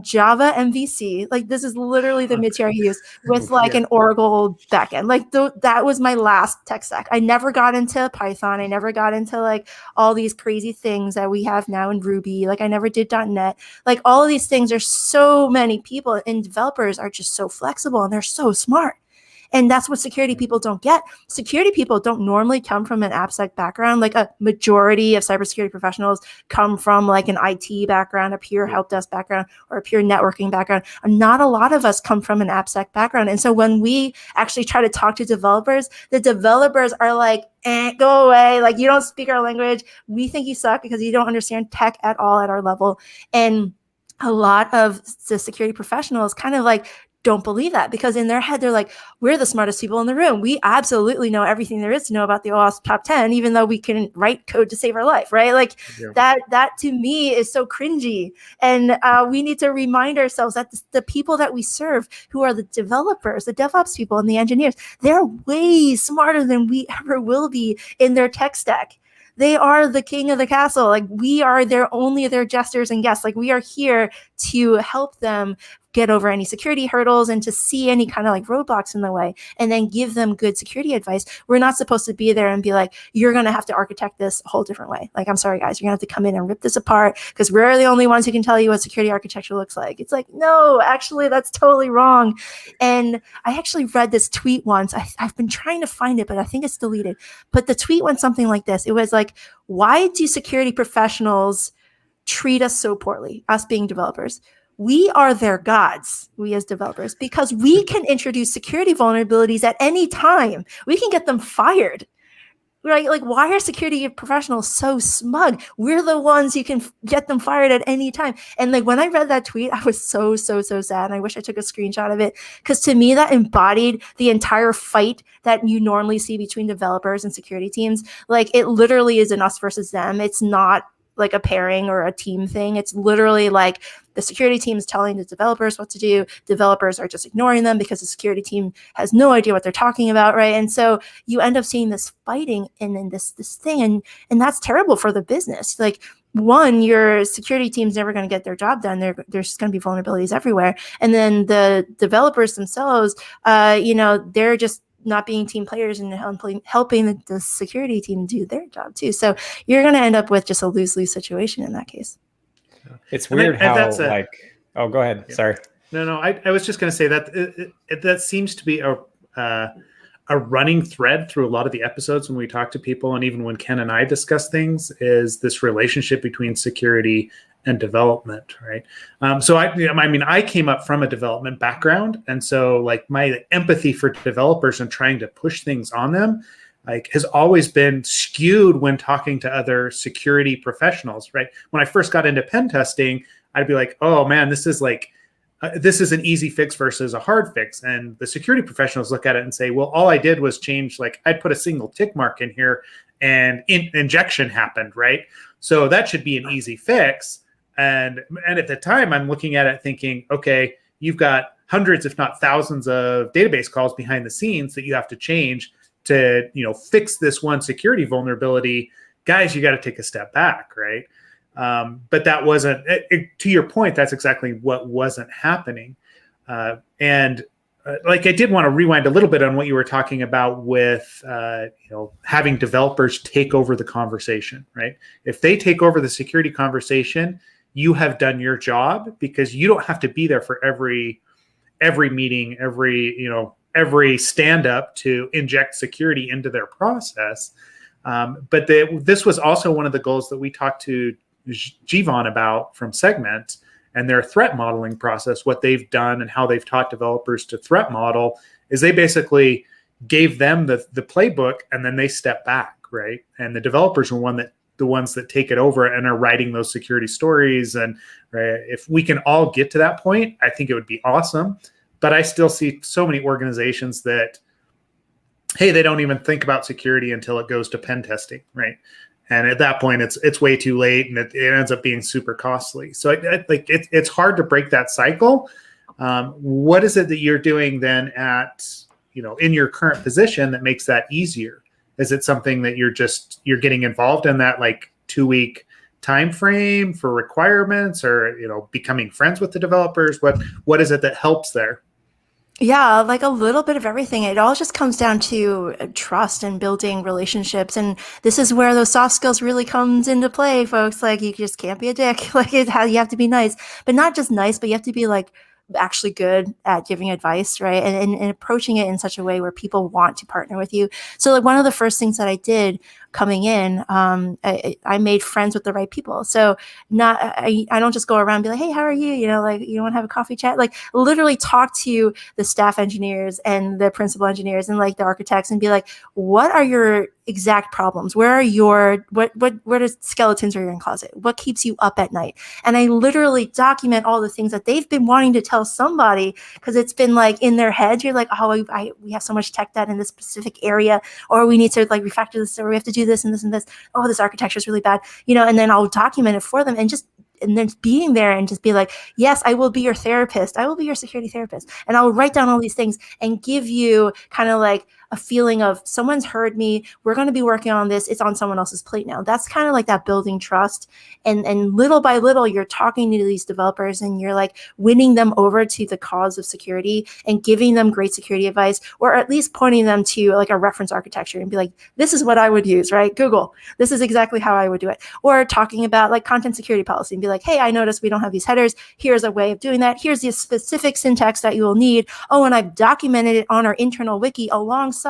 Java MVC. Like this is literally the mid-tier I used with like an Oracle backend. Like that was my last tech stack. I never got into Python. I never got into like all these crazy things that we have now in Ruby. Like I never did .NET. Like all of these things, there's so many people and developers are just so flexible and they're so smart. And that's what security people don't get. Security people don't normally come from an AppSec background. Like a majority of cybersecurity professionals come from like an IT background, a pure help desk background, or a pure networking background. And not a lot of us come from an AppSec background. And so when we actually try to talk to developers, the developers are like, go away. Like you don't speak our language. We think you suck because you don't understand tech at all at our level. And a lot of the security professionals kind of like don't believe that because in their head, they're like, we're the smartest people in the room. We absolutely know everything there is to know about the OWASP top 10, even though we can write code to save our life, right? Like that to me is so cringy. And we need to remind ourselves that the people that we serve, who are the developers, the DevOps people and the engineers, they're way smarter than we ever will be in their tech stack. They are the king of the castle. Like we are only their jesters and guests. Like we are here to help them get over any security hurdles and to see any kind of like roadblocks in the way and then give them good security advice. We're not supposed to be there and be like, you're going to have to architect this a whole different way. Like, I'm sorry, guys, you're going to have to come in and rip this apart because we're the only ones who can tell you what security architecture looks like. It's like, no, actually, that's totally wrong. And I actually read this tweet once. I've been trying to find it, but I think it's deleted. But the tweet went something like this. It was like, why do security professionals treat us so poorly, us being developers? We are their gods, we as developers, because we can introduce security vulnerabilities at any time. We can get them fired, right? Like, why are security professionals so smug? We're the ones who can get them fired at any time. And like, when I read that tweet, I was so sad. And I wish I took a screenshot of it because to me, that embodied the entire fight that you normally see between developers and security teams. Like, it literally is an us versus them. It's not like a pairing or a team thing. It's literally like the security team is telling the developers what to do. Developers are just ignoring them because the security team has no idea what they're talking about, right? And so you end up seeing this fighting and then this thing, and that's terrible for the business. Like, one, your security team's never going to get their job done. There's just going to be vulnerabilities everywhere. And then the developers themselves, they're just not being team players and helping the security team do their job too. So you're going to end up with just a lose-lose situation in that case. It's weird oh, go ahead. Yeah. Sorry. No. I was just going to say that that seems to be a running thread through a lot of the episodes when we talk to people, and even when Ken and I discuss things, is this relationship between security and development, right? So I came up from a development background, and so like my empathy for developers and trying to push things on them has always been skewed when talking to other security professionals, right? When I first got into pen testing, I'd be like, oh man, this is an easy fix versus a hard fix. And the security professionals look at it and say, well, all I did was change, like I'd put a single tick mark in here and injection happened, right? So that should be an easy fix. And at the time I'm looking at it thinking, okay, you've got hundreds, if not thousands of database calls behind the scenes that you have to change to, fix this one security vulnerability. Guys, you got to take a step back, right? But that wasn't, to your point, that's exactly what wasn't happening. I did want to rewind a little bit on what you were talking about with, having developers take over the conversation, right? If they take over the security conversation, you have done your job because you don't have to be there for every meeting, every stand up to inject security into their process. But this was also one of the goals that we talked to Jivan about from Segment and their threat modeling process. What they've done and how they've taught developers to threat model is they basically gave them the playbook, and then they step back, right? And the developers are the ones that take it over and are writing those security stories. And right, if we can all get to that point, I think it would be awesome. But I still see so many organizations that, hey, they don't even think about security until it goes to pen testing, right? And at that point, it's way too late, and it ends up being super costly. So it's hard to break that cycle. What is it that you're doing then in your current position that makes that easier? Is it something that you're getting involved in that like 2-week time frame for requirements, or becoming friends with the developers? What is it that helps there? Yeah, like a little bit of everything. It all just comes down to trust and building relationships. And this is where those soft skills really comes into play, folks. Like, you just can't be a dick. Like, you have to be nice, but not just nice, but you have to be like actually good at giving advice, right? And approaching it in such a way where people want to partner with you. So like one of the first things that I did coming in, I made friends with the right people. So I don't just go around and be like, hey, how are you? Like, you want to have a coffee chat? Like, literally talk to the staff engineers and the principal engineers and like the architects and be like, what are your exact problems? Where are what are skeletons are in your closet? What keeps you up at night? And I literally document all the things that they've been wanting to tell somebody, because it's been like in their heads. You're like, oh, we have so much tech debt in this specific area, or we need to like refactor this, or we have to do this and this and this. Oh, this architecture is really bad, and then I'll document it for them, and then being there and just be like, yes, I will be your therapist. I will be your security therapist. And I'll write down all these things and give you kind of like a feeling of someone's heard me. We're going to be working on this. It's on someone else's plate now. That's kind of like that building trust. And little by little, you're talking to these developers and you're like winning them over to the cause of security and giving them great security advice, or at least pointing them to like a reference architecture and be like, this is what I would use, right? Google, this is exactly how I would do it. Or talking about like content security policy and be like, hey, I noticed we don't have these headers. Here's a way of doing that. Here's the specific syntax that you will need. Oh, and I've documented it on our internal wiki alongside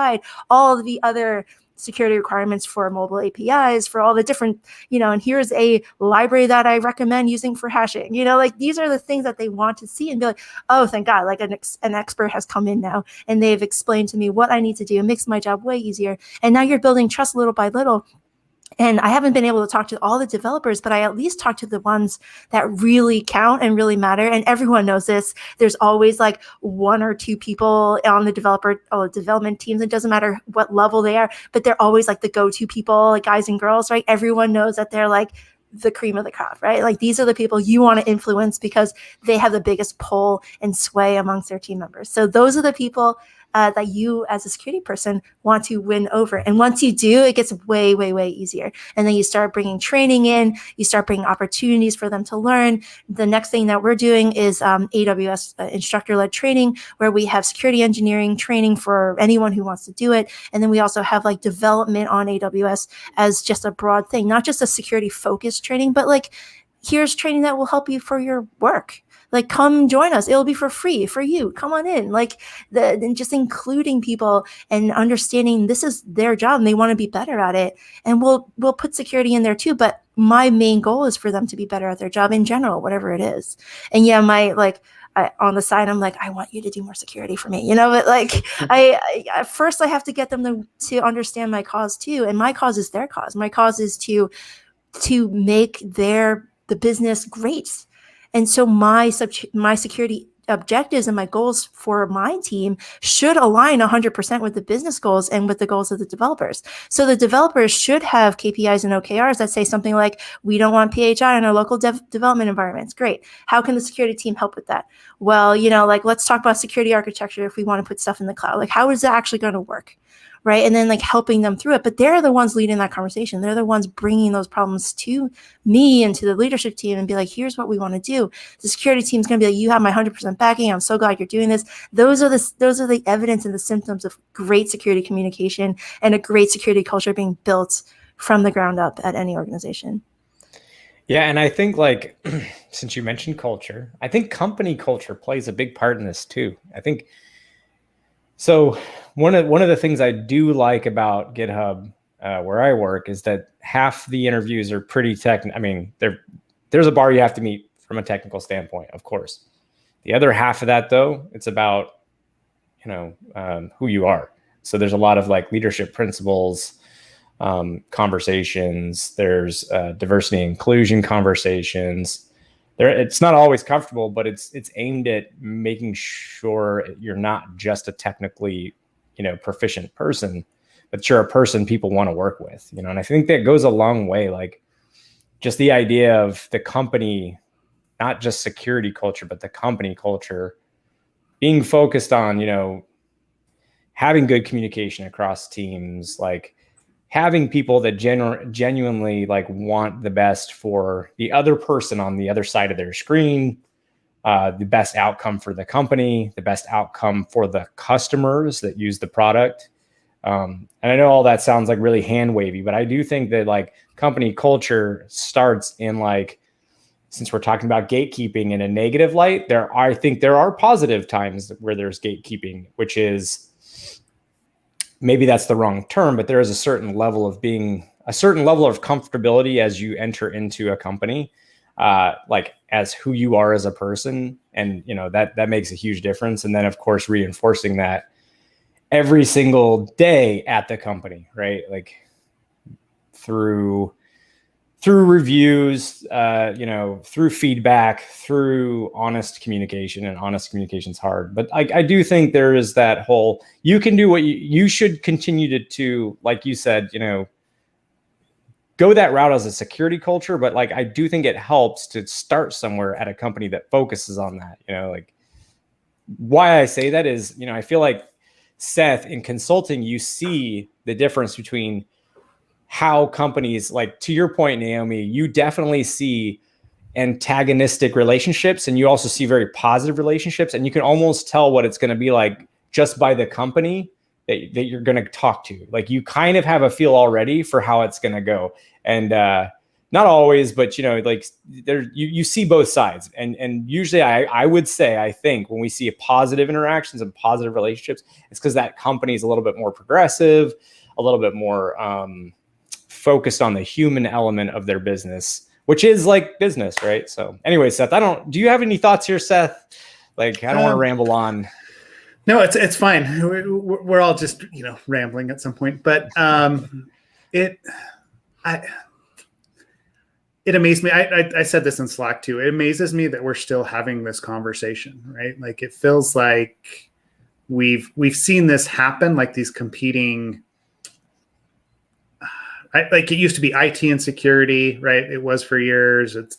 all of the other security requirements for mobile APIs, for all the different, and here's a library that I recommend using for hashing. Like, these are the things that they want to see and be like, oh, thank God, like an expert has come in now and they've explained to me what I need to do. It makes my job way easier. And now you're building trust little by little. And I haven't been able to talk to all the developers, but I at least talk to the ones that really count and really matter. And everyone knows this. There's always like 1 or 2 people on the development teams. It doesn't matter what level they are, but they're always like the go-to people, like guys and girls, right? Everyone knows that they're like the cream of the crop, right? Like, these are the people you want to influence because they have the biggest pull and sway amongst their team members. So those are the people that you as a security person want to win over. And once you do, it gets way, way, way easier. And then you start bringing training in, you start bringing opportunities for them to learn. The next thing that we're doing is AWS instructor-led training, where we have security engineering training for anyone who wants to do it. And then we also have like development on AWS as just a broad thing, not just a security focused training, but like, here's training that will help you for your work. Like, come join us. It'll be for free for you. Come on in. Like, and just including people and understanding this is their job and they want to be better at it. And we'll put security in there too. But my main goal is for them to be better at their job in general, whatever it is. And yeah, on the side, I'm like, I want you to do more security for me, but like, I first I have to get them to understand my cause too. And my cause is their cause. My cause is to make the business great. And so my security objectives and my goals for my team should align 100% with the business goals and with the goals of the developers. So the developers should have KPIs and OKRs that say something like, we don't want PHI in our local development environments. Great. How can the security team help with that? Well, like, let's talk about security architecture if we want to put stuff in the cloud. Like, how is that actually going to work? Right. And then like helping them through it. But they're the ones leading that conversation. They're the ones bringing those problems to me and to the leadership team and be like, here's what we want to do. The security team is going to be like, you have my 100% backing. I'm so glad you're doing this. Those are the evidence and the symptoms of great security communication and a great security culture being built from the ground up at any organization. Yeah. And I think like, since you mentioned culture, I think company culture plays a big part in this too. I think so. One of the things I do like about GitHub, where I work is that half the interviews are pretty technical. I mean, there's a bar you have to meet from a technical standpoint, of course. The other half of that, though, it's about, who you are. So there's a lot of like leadership principles, conversations. There's diversity and inclusion conversations. It's not always comfortable, but it's aimed at making sure you're not just a technically, proficient person, but you're a person people want to work with, and I think that goes a long way. Like just the idea of the company, not just security culture, but the company culture being focused on, having good communication across teams, like having people that genuinely like want the best for the other person on the other side of their screen, the best outcome for the company, the best outcome for the customers that use the product. And I know all that sounds like really hand wavy, but I do think that like company culture starts in like, since we're talking about gatekeeping in a negative light, I think there are positive times where there's gatekeeping, which is, maybe that's the wrong term, but there is a certain level of comfortability as you enter into a company, like as who you are as a person. And, that makes a huge difference. And then of course, reinforcing that every single day at the company, right? Like through reviews, through feedback, through honest communication, and honest communication is hard. But I do think there is that whole, you can do what you should continue to, like you said, go that route as a security culture. But like, I do think it helps to start somewhere at a company that focuses on that, like why I say that is, I feel like Seth, in consulting, you see the difference between how companies, like to your point, Naomi, you definitely see antagonistic relationships, and you also see very positive relationships, and you can almost tell what it's going to be like just by the company that you're going to talk to. Like you kind of have a feel already for how it's going to go. And not always, but like you see both sides. And usually I would say, I think when we see positive interactions and positive relationships, it's because that company is a little bit more progressive, a little bit more focused on the human element of their business, which is like business, right? So anyway, Seth, do you have any thoughts here, Seth? Like, I don't want to ramble on. No, it's fine. We're all just, rambling at some point, but it amazed me. I said this in Slack too. It amazes me that we're still having this conversation, right? Like it feels like we've seen this happen, like these competing, like it used to be IT and security, right? It was for years. It's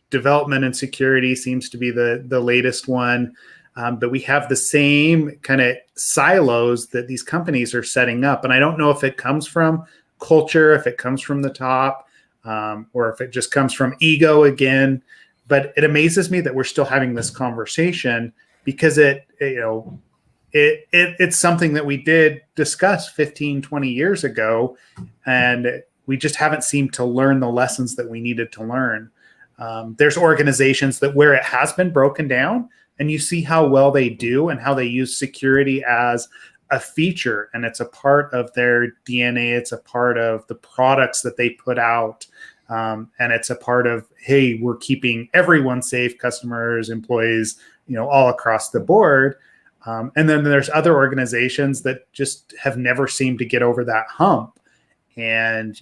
development and security seems to be the latest one. But we have the same kind of silos that these companies are setting up. And I don't know if it comes from culture, if it comes from the top, or if it just comes from ego again. But it amazes me that we're still having this conversation because it's something that we did discuss 15, 20 years ago, and we just haven't seemed to learn the lessons that we needed to learn. There's organizations that where it has been broken down, and you see how well they do and how they use security as a feature, and it's a part of their DNA. It's a part of the products that they put out. And it's a part of, hey, we're keeping everyone safe, customers, employees, all across the board. And then there's other organizations that just have never seemed to get over that hump and,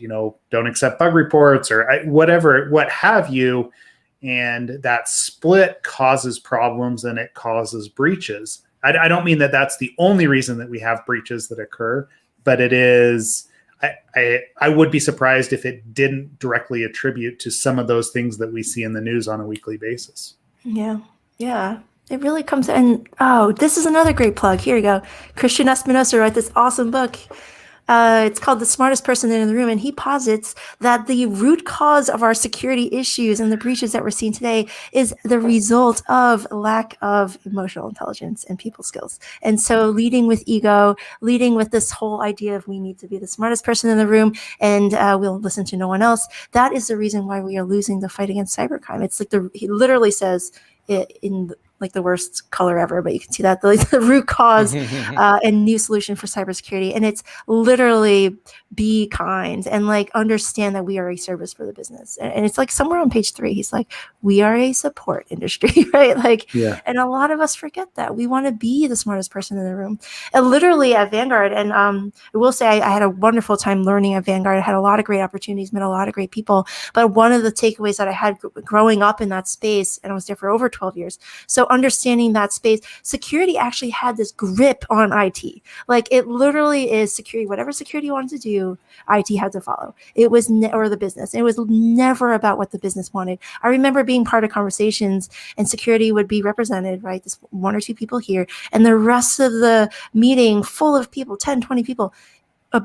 don't accept bug reports or whatever, what have you. And that split causes problems and it causes breaches. I don't mean that that's the only reason that we have breaches that occur, but it is, I would be surprised if it didn't directly attribute to some of those things that we see in the news on a weekly basis. Yeah. Yeah. It really comes in. Oh, this is another great plug. Here you go. Christian Espinosa wrote this awesome book. It's called The Smartest Person in the Room. And he posits that the root cause of our security issues and the breaches that we're seeing today is the result of lack of emotional intelligence and people skills. And so leading with ego, leading with this whole idea of we need to be the smartest person in the room and we'll listen to no one else. That is the reason why we are losing the fight against cybercrime. It's like he literally says in like the worst color ever, but you can see that the root cause and new solution for cybersecurity. And it's literally be kind and like understand that we are a service for the business. And it's like somewhere on page 3, he's like, we are a support industry, right? Like, and a lot of us forget that. We want to be the smartest person in the room. And literally at Vanguard, and I will say I had a wonderful time learning at Vanguard. I had a lot of great opportunities, met a lot of great people. But one of the takeaways that I had growing up in that space, and I was there for over 12 years. So understanding that space, security actually had this grip on IT. Like it literally is security, whatever security wanted to do, IT had to follow. It was, or the business. It was never about what the business wanted. I remember being part of conversations and security would be represented, right? This 1 or 2 people here, and the rest of the meeting full of people, 10, 20 people,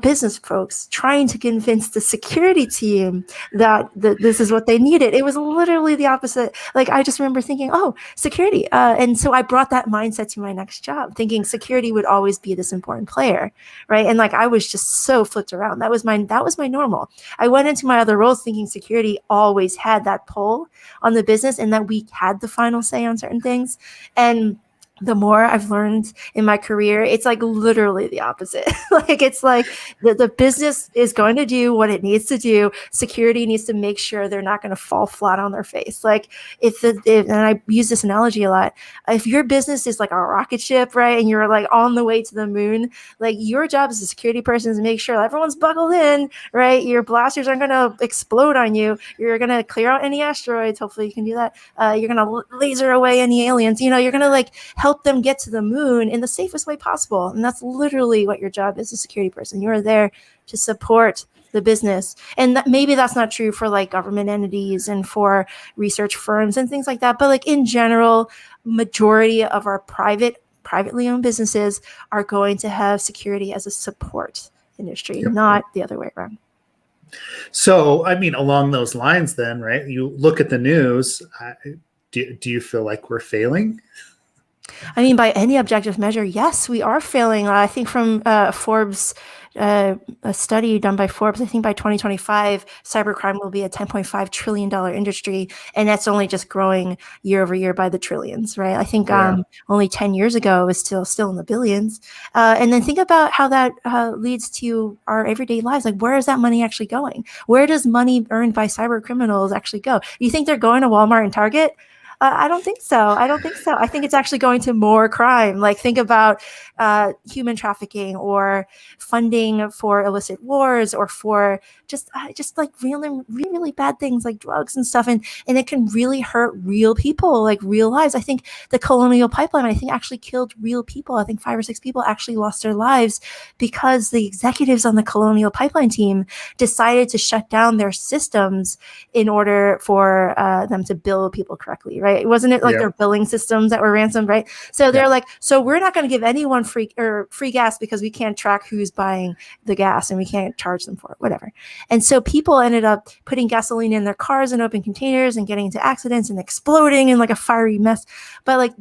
business folks trying to convince the security team that this is what they needed. It was literally the opposite. Like I just remember thinking, oh, security. And so I brought that mindset to my next job, thinking security would always be this important player, right? And like I was just so flipped around. That was my normal. I went into my other roles thinking security always had that pull on the business and that we had the final say on certain things. And the more I've learned in my career, it's like literally the opposite. Like it's like the business is going to do what it needs to do. Security needs to make sure they're not going to fall flat on their face. Like and I use this analogy a lot. If your business is like a rocket ship, right, and you're like on the way to the moon, like your job as a security person is to make sure everyone's buckled in, right? Your blasters aren't going to explode on you. You're going to clear out any asteroids. Hopefully you can do that. You're going to laser away any aliens. You're going to like help them get to the moon in the safest way possible. And that's literally what your job is as a security person. You're there to support the business. And maybe that's not true for like government entities and for research firms and things like that. But like in general, majority of our privately owned businesses are going to have security as a support industry, not the other way around. So, I mean, along those lines then, right? You look at the news, do you feel like we're failing? I mean, by any objective measure, yes, we are failing. I think from Forbes, a study done by Forbes, I think by 2025, cybercrime will be a $10.5 trillion industry. And that's only just growing year over year by the trillions, right? I think only 10 years ago it was still in the billions. And then think about how that leads to our everyday lives. Like, where is that money actually going? Where does money earned by cyber criminals actually go? Do you think they're going to Walmart and Target? I don't think so. I think it's actually going to more crime. Like think about human trafficking or funding for illicit wars or for just like really bad things like drugs and stuff. And it can really hurt real people, like real lives. I think the Colonial Pipeline, actually killed real people. I think 5 or 6 people actually lost their lives because the executives on the Colonial Pipeline team decided to shut down their systems in order for them to bill people correctly, right? Wasn't it like their billing systems that were ransomed, right? So they're like, so we're not going to give anyone free gas because we can't track who's buying the gas and we can't charge them for it, whatever. And so people ended up putting gasoline in their cars in open containers and getting into accidents and exploding in like a fiery mess. But like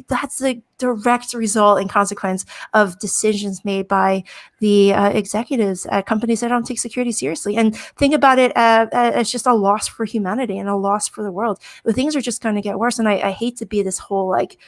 that's the direct result and consequence of decisions made by the executives at companies that don't take security seriously. And think about it as just a loss for humanity and a loss for the world. But things are just going to get worse. And I hate to be this whole like,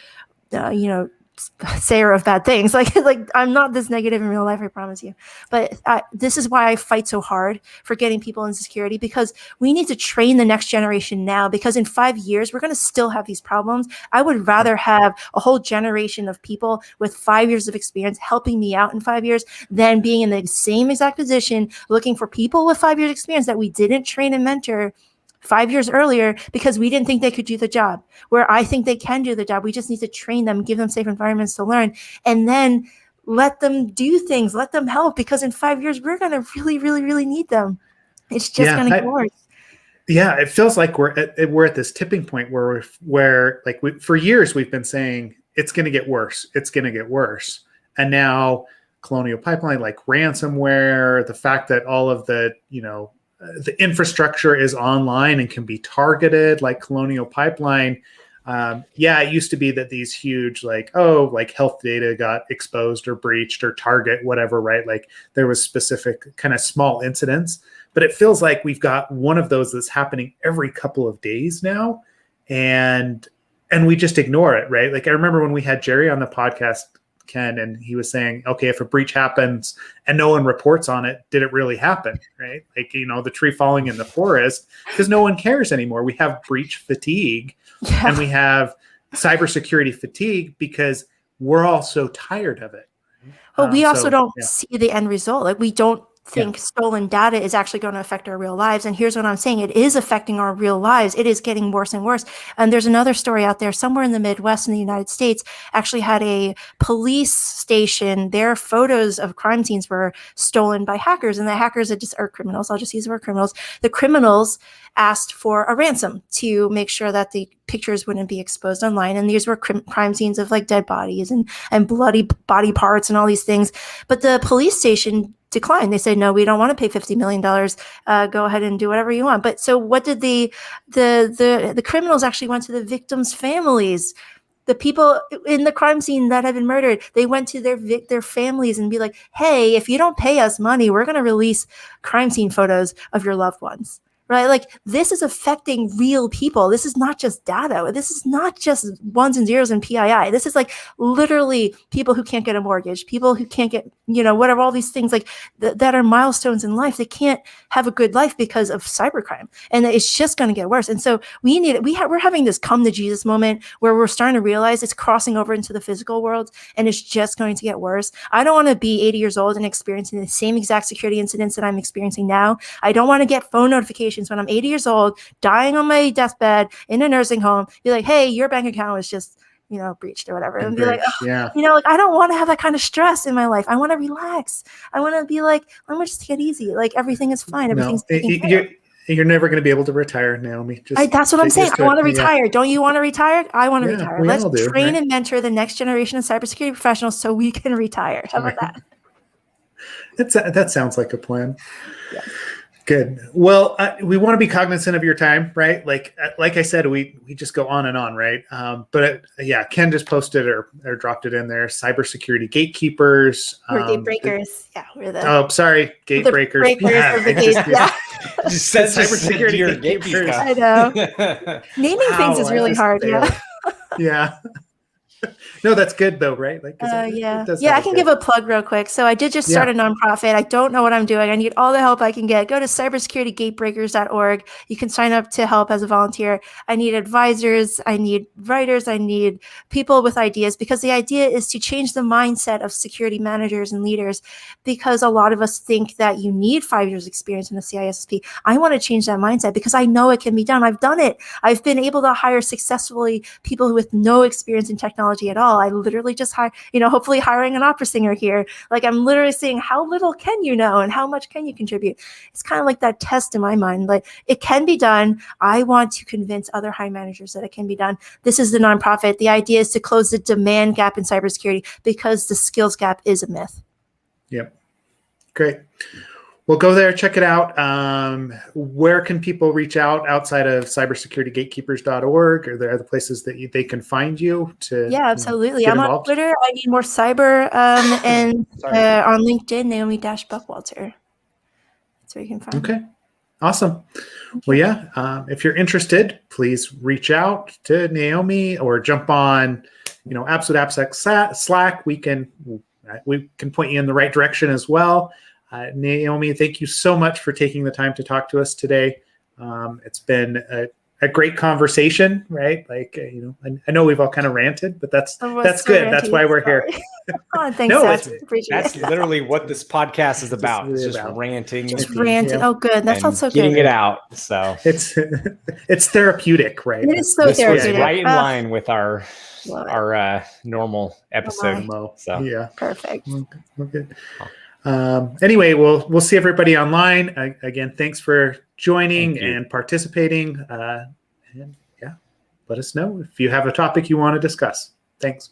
sayer of bad things. Like I'm not this negative in real life, I promise you. But this is why I fight so hard for getting people into security, because we need to train the next generation now, because in 5 years, we're going to still have these problems. I would rather have a whole generation of people with 5 years of experience helping me out in 5 years than being in the same exact position, looking for people with 5 years experience that we didn't train and mentor 5 years earlier because we didn't think they could do the job, where I think they can do the job. We just need to train them, give them safe environments to learn, and then let them do things, let them help, because in 5 years, we're going to really, really, really need them. It's just going to get worse. Yeah, it feels like we're at this tipping point where for years we've been saying it's going to get worse. It's going to get worse. And now Colonial Pipeline, like ransomware, the fact that all of the infrastructure is online and can be targeted like Colonial Pipeline. It used to be that these huge health data got exposed or breached or Target, whatever, right? Like there was specific kind of small incidents, but it feels like we've got one of those that's happening every couple of days now. And and we just ignore it, right? Like I remember when we had Jerry on the podcast, Ken, and he was saying, okay, if a breach happens and no one reports on it, did it really happen, right? Like, the tree falling in the forest, because no one cares anymore. We have breach fatigue and we have cybersecurity fatigue because we're all so tired of it. But we also don't see the end result. Like we don't think stolen data is actually going to affect our real lives. And here's what I'm saying. It is affecting our real lives. It is getting worse and worse. And there's another story out there somewhere in the Midwest in the United States actually had a police station. Their photos of crime scenes were stolen by hackers, and the hackers are criminals. I'll just use the word criminals. The criminals asked for a ransom to make sure that the pictures wouldn't be exposed online. And these were crime scenes of like dead bodies and bloody body parts and all these things. But the police station declined. They said, no, we don't want to pay $50 million. Go ahead and do whatever you want. But so what did the criminals actually went to the victims' families, the people in the crime scene that have been murdered. They went to their families and be like, hey, if you don't pay us money, we're going to release crime scene photos of your loved ones. Right? Like this is affecting real people. This is not just data. This is not just ones and zeros and PII. This is like literally people who can't get a mortgage, people who can't get, whatever, all these things like that are milestones in life. They can't have a good life because of cybercrime. And it's just going to get worse. And so we're having this come to Jesus moment where we're starting to realize it's crossing over into the physical world and it's just going to get worse. I don't want to be 80 years old and experiencing the same exact security incidents that I'm experiencing now. I don't want to get phone notifications when I'm 80 years old, dying on my deathbed in a nursing home, be like, hey, your bank account was just, breached or whatever. And be like, like, I don't want to have that kind of stress in my life. I want to relax. I want to be like, I'm going to just get easy. Like everything is fine. Everything's you're never going to be able to retire, Naomi. That's what I'm saying. I want to retire. Don't you want to retire? I want to retire. Let's train and mentor the next generation of cybersecurity professionals so we can retire. How about that? That sounds like a plan. Yeah. Good. Well, we want to be cognizant of your time, right? Like I said, we just go on and on, right? But Ken just posted or dropped it in there. Cybersecurity gatekeepers. We're gatebreakers. We're the. Oh, sorry, gatebreakers. Just said cybersecurity gatekeepers. I know. Naming things is really hard. Yeah. Yeah. No, that's good though, right? Like, I can give a plug real quick. So I did just start a nonprofit. I don't know what I'm doing. I need all the help I can get. Go to cybersecuritygatebreakers.org. You can sign up to help as a volunteer. I need advisors. I need writers. I need people with ideas, because the idea is to change the mindset of security managers and leaders, because a lot of us think that you need 5 years experience in a CISSP. I want to change that mindset because I know it can be done. I've done it. I've been able to hire successfully people with no experience in technology at all. I literally just hopefully hiring an opera singer here. Like I'm literally saying, how little can you know and how much can you contribute? It's kind of like that test in my mind. Like it can be done. I want to convince other high managers that it can be done. This is the nonprofit. The idea is to close the demand gap in cybersecurity because the skills gap is a myth. Yep. Great. Well, go there, check it out. Where can people reach out outside of cybersecuritygatekeepers.org? Are there other places that they can find you to? Yeah, absolutely. I'm on Twitter. I need more cyber and on LinkedIn, Naomi Buckwalter. That's where you can find me. Okay. Awesome. Well, if you're interested, please reach out to Naomi or jump on, Absolute AppSec Slack. We can point you in the right direction as well. Naomi, thank you so much for taking the time to talk to us today. It's been a great conversation, right? Like, I know we've all kind of ranted, but that's good. Ranty. That's why we're here. Thanks, Seth. That's literally what this podcast is about. It's just ranting. Just ranting. Yeah. Oh, good. That felt so good. Getting it out. So it's therapeutic, right? It is so therapeutic. Was right in line with our normal episode. So yeah, perfect. Okay. Anyway, we'll see everybody online. Again, thanks for joining and participating. And let us know if you have a topic you want to discuss. Thanks.